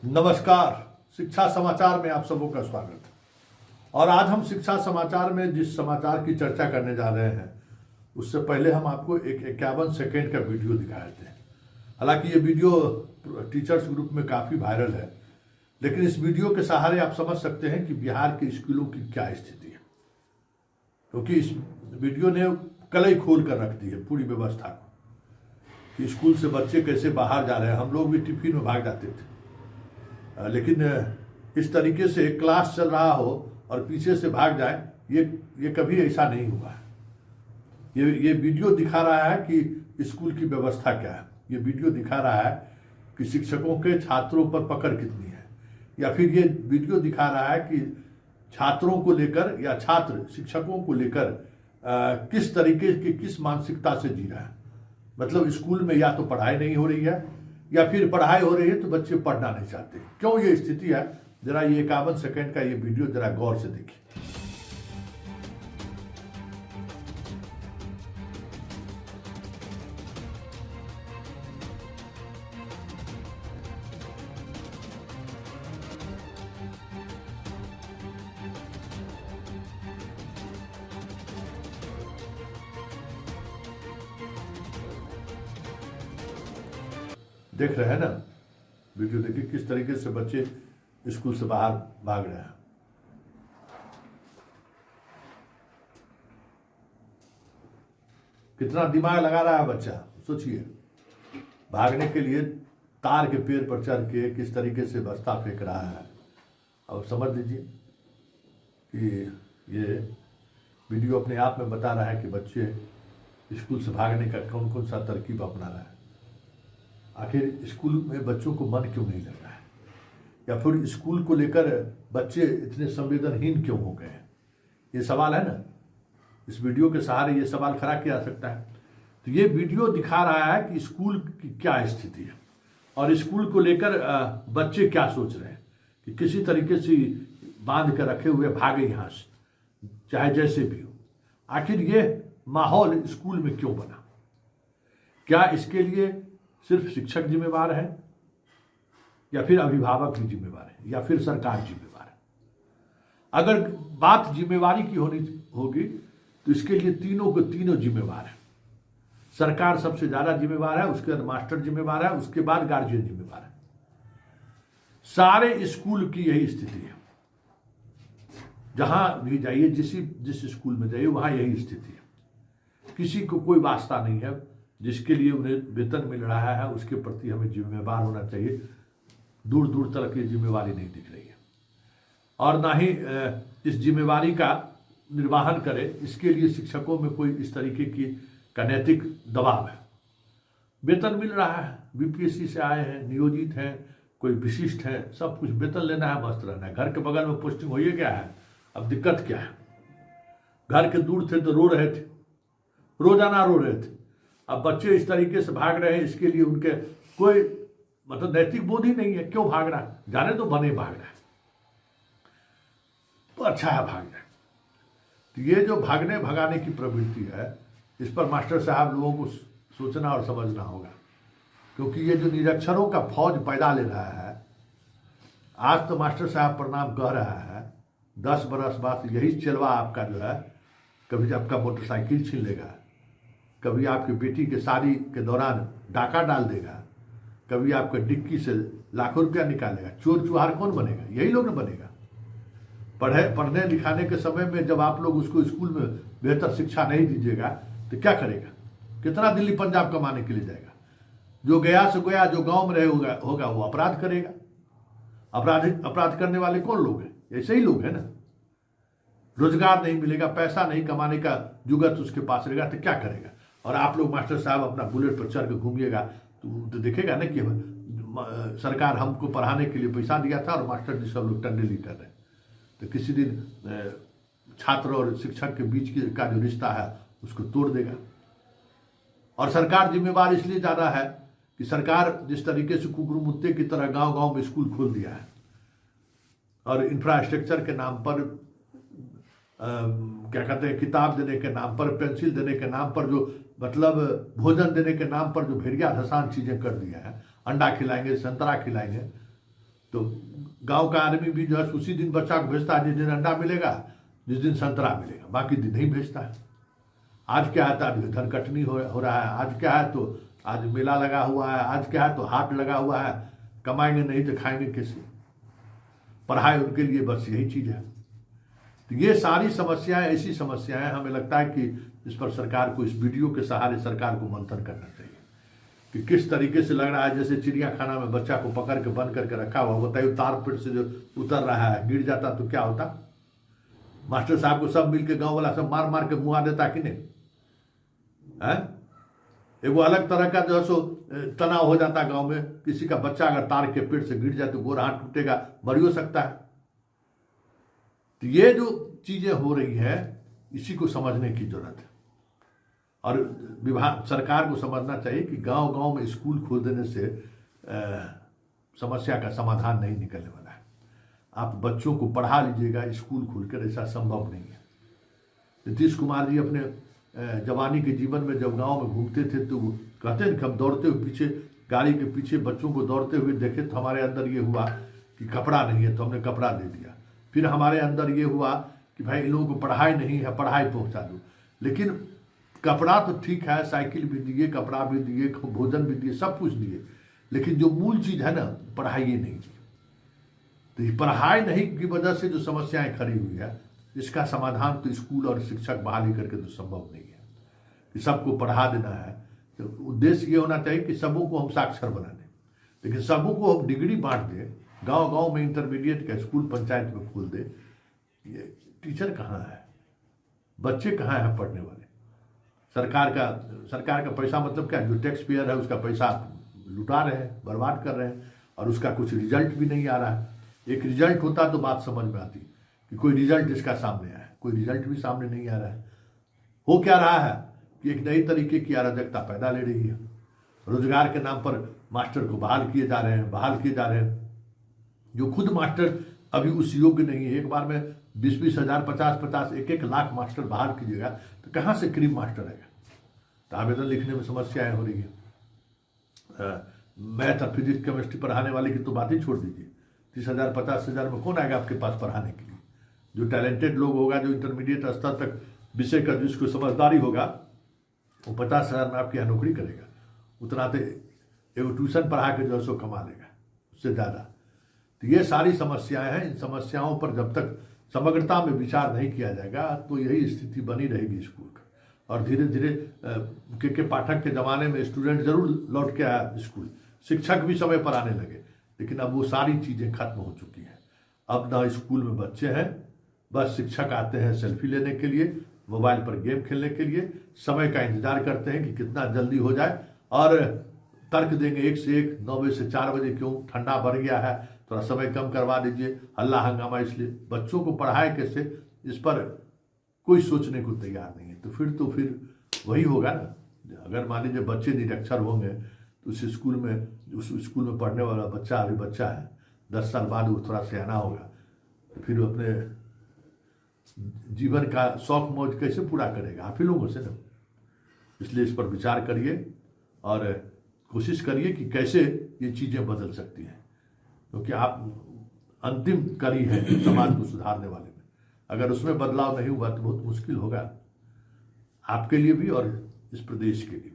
नमस्कार। शिक्षा समाचार में आप सबों का स्वागत है। और आज हम शिक्षा समाचार में जिस समाचार की चर्चा करने जा रहे हैं उससे पहले हम आपको एक 51 सेकेंड का वीडियो दिखाए थे। हालांकि ये वीडियो टीचर्स ग्रुप में काफ़ी वायरल है, लेकिन इस वीडियो के सहारे आप समझ सकते हैं कि बिहार के स्कूलों की क्या स्थिति है, क्योंकि इस वीडियो ने कलई खोल कर रख दी है पूरी व्यवस्था को कि स्कूल से बच्चे कैसे बाहर जा रहे हैं। हम लोग भी टिफिन में भाग जाते थे, लेकिन इस तरीके से क्लास चल रहा हो और पीछे से भाग जाए, ये कभी ऐसा नहीं हुआ है। ये वीडियो दिखा रहा है कि स्कूल की व्यवस्था क्या है। ये वीडियो दिखा रहा है कि शिक्षकों के छात्रों पर पकड़ कितनी है, या फिर ये वीडियो दिखा रहा है कि छात्रों को लेकर या छात्र शिक्षकों को लेकर किस तरीके की किस मानसिकता से जी रहा है। मतलब स्कूल में या तो पढ़ाई नहीं हो रही है या फिर पढ़ाई हो रही है तो बच्चे पढ़ना नहीं चाहते। क्यों ये स्थिति है, जरा ये 51 सेकेंड का ये वीडियो जरा गौर से देखिए। देख रहे हैं ना वीडियो, देखिए किस तरीके से बच्चे स्कूल से बाहर भाग रहे हैं। कितना दिमाग लगा रहा है बच्चा, सोचिए। भागने के लिए तार के पेड़ पर चढ़ के किस तरीके से बस्ता फेंक रहा है। अब समझ लीजिए कि ये वीडियो अपने आप में बता रहा है कि बच्चे स्कूल से भागने का कौन कौन सा तरकीब अपना रहा है। आखिर स्कूल में बच्चों को मन क्यों नहीं लग रहा है, या फिर स्कूल को लेकर बच्चे इतने संवेदनहीन क्यों हो गए हैं, ये सवाल है ना। इस वीडियो के सहारे ये सवाल खड़ा किया जा सकता है। तो ये वीडियो दिखा रहा है कि स्कूल की क्या स्थिति है और स्कूल को लेकर बच्चे क्या सोच रहे हैं कि किसी तरीके से बांध कर रखे हुए भागे यहाँ से, चाहे जैसे भी हो। आखिर ये माहौल स्कूल में क्यों बना? क्या इसके लिए सिर्फ शिक्षक जिम्मेवार है, या फिर अभिभावक भी जिम्मेवार है, या फिर सरकार जिम्मेवार है? अगर बात जिम्मेवारी की होगी तो इसके लिए तीनों को तीनों जिम्मेवार है। सरकार सबसे ज्यादा जिम्मेवार है, उसके बाद मास्टर जिम्मेवार है, उसके बाद गार्जियन जिम्मेवार है। सारे स्कूल की यही स्थिति है। जहां भी जाइए, जिस स्कूल में जाइए, वहां यही स्थिति है। किसी को कोई वास्ता नहीं है। जिसके लिए उन्हें वेतन मिल रहा है उसके प्रति हमें जिम्मेवार होना चाहिए। दूर दूर तक ये जिम्मेवारी नहीं दिख रही है, और ना ही इस जिम्मेवारी का निर्वहन करे, इसके लिए शिक्षकों में कोई इस तरीके का नैतिक दबाव है। वेतन मिल रहा है, बीपीएससी से आए हैं, नियोजित हैं, कोई विशिष्ट है, सब कुछ वेतन लेना है, मस्त रहना है। घर के बगल में पोस्टिंग हो गया है, अब दिक्कत क्या है? घर के दूर थे तो रो रहे थे, रोजाना रो रहे थे। अब बच्चे इस तरीके से भाग रहे हैं, इसके लिए उनके कोई मतलब नैतिक बोध ही नहीं है। क्यों भाग रहा है? जाने तो बने भाग रहा है तो अच्छा है भाग जाए। तो ये जो भागने भगाने की प्रवृत्ति है, इस पर मास्टर साहब लोगों को सोचना और समझना होगा, क्योंकि ये जो निरक्षरों का फौज पैदा ले रहा है। आज तो मास्टर साहब प्रणाम कह रहा है, 10 बरस बाद यही चलवा आपका जो है, कभी आपका मोटरसाइकिल छीन लेगा, कभी आपकी बेटी के शादी के दौरान डाका डाल देगा, कभी आपके डिक्की से लाखों रुपया निकालेगा। चोर चुहार कौन बनेगा? यही लोग न बनेगा। पढ़ने लिखाने के समय में जब आप लोग उसको स्कूल में बेहतर शिक्षा नहीं दीजिएगा तो क्या करेगा? कितना दिल्ली पंजाब कमाने के लिए जाएगा? जो गया से गया, जो गांव में रहे होगा वो अपराध करेगा। अपराध करने वाले कौन लोग हैं? ऐसे ही लोग हैं ना। रोजगार नहीं मिलेगा, पैसा नहीं कमाने का जुगत उसके पास रहेगा तो क्या करेगा? और आप लोग मास्टर साहब अपना बुलेट पर चढ़ के घूमिएगा तो देखेगा ना कि सरकार हमको पढ़ाने के लिए पैसा दिया था और मास्टर जी सब लोग टंडेली कर रहे हैं। तो किसी दिन छात्र और शिक्षक के बीच का जो रिश्ता है उसको तोड़ देगा। और सरकार जिम्मेवार इसलिए ज़्यादा है कि सरकार जिस तरीके से कुकुर मुत्ते की तरह गांव गांव में स्कूल खोल दिया है, और इंफ्रास्ट्रक्चर के नाम पर क्या कहते हैं, किताब देने के नाम पर, पेंसिल देने के नाम पर, जो मतलब भोजन देने के नाम पर जो भेड़िया धसान चीज़ें कर दिया है, अंडा खिलाएंगे, संतरा खिलाएंगे, तो गांव का आदमी भी जो है उसी दिन बच्चा को भेजता है जिस दिन अंडा मिलेगा, जिस दिन संतरा मिलेगा, बाकी दिन नहीं भेजता है। आज क्या है तो आज धन कटनी हो रहा है, आज क्या है तो आज मेला लगा हुआ है, आज क्या है तो हाट लगा हुआ है, कमाएंगे नहीं तो खाएंगे कैसे। पढ़ाई उनके लिए बस यही चीज़ है। तो ये सारी समस्याएं ऐसी समस्याएं, हमें लगता है कि इस पर सरकार को, इस वीडियो के सहारे सरकार को मंथन करना चाहिए कि किस तरीके से लग रहा है जैसे चिड़ियाखाना में बच्चा को पकड़ के बंद करके रखा हुआ, बताइए तार पेड़ से जो उतर रहा है गिर जाता तो क्या होता। मास्टर साहब को सब मिलके गांव वाला सब मार मार के मुआ देता कि नहीं है। एगो अलग तरह का जो है सो तनाव हो जाता गांव में, किसी का बच्चा अगर तार के पेड़ से गिर जाए तो गोर हाथ टूटेगा, मर हो सकता है। तो ये जो चीजें हो रही है इसी को समझने की जरूरत है और विभाग सरकार को समझना चाहिए कि गांव गांव में स्कूल खोल देने से समस्या का समाधान नहीं निकलने वाला है। आप बच्चों को पढ़ा लीजिएगा स्कूल खोलकर, ऐसा संभव नहीं है। नीतीश कुमार जी अपने जवानी के जीवन में जब गांव में घूमते थे तो कहते हैं कि हम दौड़ते हुए पीछे गाड़ी के पीछे बच्चों को दौड़ते हुए देखे तो हमारे अंदर ये हुआ कि कपड़ा नहीं है तो हमने कपड़ा दे दिया। फिर हमारे अंदर ये हुआ कि भाई इन लोगों को पढ़ाई नहीं है, पढ़ाई पहुंचा दो। लेकिन कपड़ा तो ठीक है, साइकिल भी दिए, कपड़ा भी दिए, भोजन भी दिए, सब कुछ दिए, लेकिन जो मूल चीज़ है ना पढ़ाई ये नहीं की। तो ये पढ़ाई नहीं की वजह से जो समस्याएं खड़ी हुई है इसका समाधान तो स्कूल और शिक्षक बहाली करके तो संभव नहीं है कि सबको पढ़ा देना है। तो उद्देश्य ये होना चाहिए कि सबों को हम साक्षर बना दें, लेकिन सबों को हम डिग्री बांट दें, गांव गांव में इंटरमीडिएट का स्कूल पंचायत में खोल दे। ये टीचर कहाँ है, बच्चे कहाँ हैं पढ़ने वाले। सरकार का पैसा मतलब क्या, जो टैक्स पेयर है उसका पैसा लुटा रहे हैं, बर्बाद कर रहे हैं और उसका कुछ रिजल्ट भी नहीं आ रहा है। एक रिजल्ट होता तो बात समझ में आती कि कोई रिजल्ट इसका सामने आया, कोई रिजल्ट भी सामने नहीं आ रहा है। हो क्या रहा है कि एक नई तरीके की अराजकता पैदा ले रही है। रोजगार के नाम पर मास्टर को बहाल किए जा रहे हैं, जो खुद मास्टर अभी उस योग्य नहीं है। एक बार में 20-20 हज़ार, 50-50, 1-1 लाख मास्टर बहाल कीजिएगा तो कहाँ से करीब मास्टर आएगा। तो आवेदन लिखने में समस्याएं हो रही है। मैथ और फिजिक्स केमिस्ट्री पढ़ाने वाले की तो बात ही छोड़ दीजिए, 30,000 50,000 में कौन आएगा आपके पास पढ़ाने के लिए। जो टैलेंटेड लोग होगा, जो इंटरमीडिएट स्तर तक विषय का जिसको समझदारी होगा, वो 50,000 में आपके यहाँ नौकरी करेगा। उतना तो एगो ट्यूशन पढ़ा के जो है सो कमा लेगा, उससे ज़्यादा। तो ये सारी समस्याएं हैं। इन समस्याओं पर जब तक समग्रता में विचार नहीं किया जाएगा तो यही स्थिति बनी रहेगी स्कूल का। और धीरे धीरे के पाठक के ज़माने में स्टूडेंट जरूर लौट के आया स्कूल, शिक्षक भी समय पर आने लगे, लेकिन अब वो सारी चीज़ें खत्म हो चुकी हैं। अब ना स्कूल में बच्चे हैं, बस शिक्षक आते हैं सेल्फी लेने के लिए, मोबाइल पर गेम खेलने के लिए, समय का इंतजार करते हैं कि कितना जल्दी हो जाए और तर्क देंगे 1 से 1, 9 बजे से 4 बजे, क्यों ठंडा बढ़ गया है, थोड़ा समय कम करवा दीजिए, हल्ला हंगामा। इसलिए बच्चों को पढ़ाए कैसे, इस पर कोई सोचने को तैयार नहीं है। तो फिर वही होगा ना। अगर मान लीजिए बच्चे निरक्षर होंगे तो उस स्कूल में पढ़ने वाला बच्चा अभी बच्चा है, 10 साल बाद वो थोड़ा सियाना होगा, तो फिर वो अपने जीवन का शौक मौज कैसे पूरा करेगा, आप ही लोगों से ना। इसलिए इस पर विचार करिए और कोशिश करिए कि कैसे ये चीज़ें बदल सकती हैं, क्योंकि आप अंतिम कड़ी है समाज को सुधारने वाले में। अगर उसमें बदलाव नहीं हुआ तो बहुत मुश्किल होगा आपके लिए भी और इस प्रदेश के लिए।